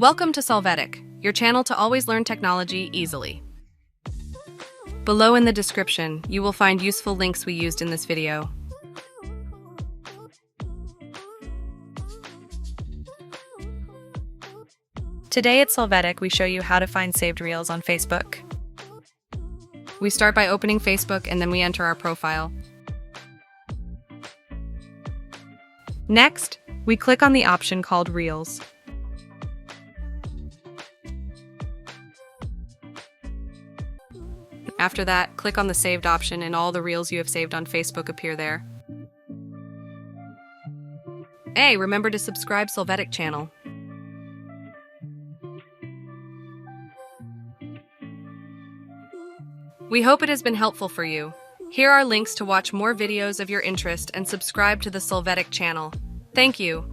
Welcome to Solvetic, your channel to always learn technology easily. Below in the description, you will find useful links we used in this video. Today at Solvetic, we show you how to find saved reels on Facebook. We start by opening Facebook and then we enter our profile. Next, we click on the option called Reels. After that, click on the Saved option and all the reels you have saved on Facebook appear there. Hey, remember to subscribe Solvetic channel. We hope it has been helpful for you. Here are links to watch more videos of your interest and subscribe to the Solvetic channel. Thank you.